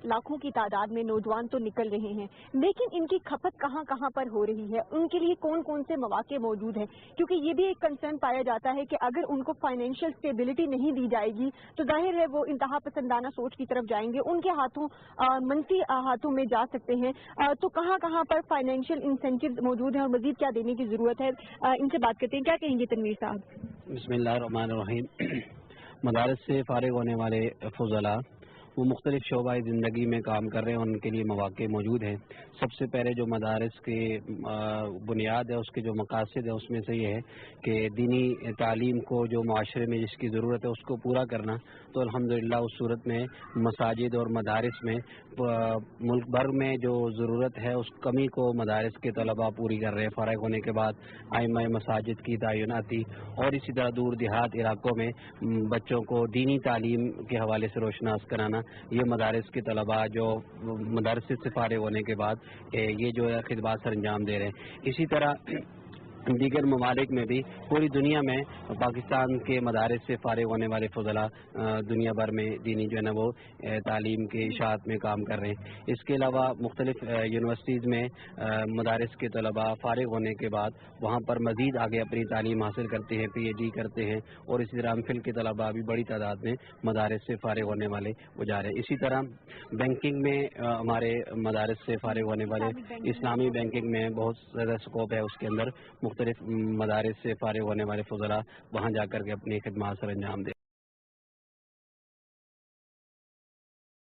लाखों की तादाद में नौजवान तो निकल रहे हैं, लेकिन इनकी खपत कहाँ कहाँ पर हो रही है, उनके लिए कौन कौन से मौके मौजूद हैं? क्योंकि ये भी एक कंसर्न पाया जाता है कि अगर उनको फाइनेंशियल स्टेबिलिटी नहीं दी जाएगी तो जाहिर है वो इंतहा पसंदाना सोच की तरफ जाएंगे, उनके हाथों मनफी हाथों में जा सकते हैं। तो कहाँ कहाँ पर फाइनेंशियल इंसेंटिव मौजूद हैं और मजीद क्या देने की जरूरत है, इनसे बात करते हैं। क्या कहेंगे तनवीर साहब? बिस्मिल्लाहिर्रहमानिर्रहीम। मदारस से फारिग होने वाले फुज़ला वो मुख्तलिफ शोबाए ज़िंदगी में काम कर रहे हैं, उनके लिए मौक़े मौजूद हैं। सबसे पहले जो मदारस के बुनियाद है, उसके जो मकासद है, उसमें से ये है कि दीनी तालीम को जो माशरे में जिसकी ज़रूरत है उसको पूरा करना। तो अल्हम्दुलिल्लाह उस सूरत में मसाजिद और मदारस में मुल्क भर में जो ज़रूरत है उस कमी को मदारस के तलबा पूरी कर रहे हैं। फ़ारिग होने के बाद आइम्मा मसाजिद की तयनाती और इसी तरह दूर देहात इलाकों में बच्चों को दीनी तालीम के हवाले से रोशनास कराना, ये मदारस के तलबा जो मदरसे से फारिग होने के बाद ये जो है खिदमत सर अंजाम दे रहे हैं। इसी तरह दीगर ममालिक में भी पूरी दुनिया में पाकिस्तान के मदारस से फारिग होने वाले फजला दुनिया भर में दीनी जो है ना वो तालीम के इशाअत में काम कर रहे हैं। इसके अलावा मुख्तलिफ यूनिवर्सिटीज़ में मदारस के तलबा फारिग होने के बाद वहाँ पर मज़ीद आगे अपनी तालीम हासिल करते हैं, PhD करते हैं, और इसी तरह एमफिल के तलबा भी बड़ी तादाद में मदारस से फारिग होने वाले वो जा रहे हैं। इसी तरह बैंकिंग में हमारे मदारस से फारिग होने वाले इस्लामी बैंकिंग में बहुत ज़्यादा स्कोप है, उसके अंदर मुख्तलिफ मदारस से फारिग होने वाले फुज़ला वहाँ जा कर के अपनी खिदमत सर अंजाम दे।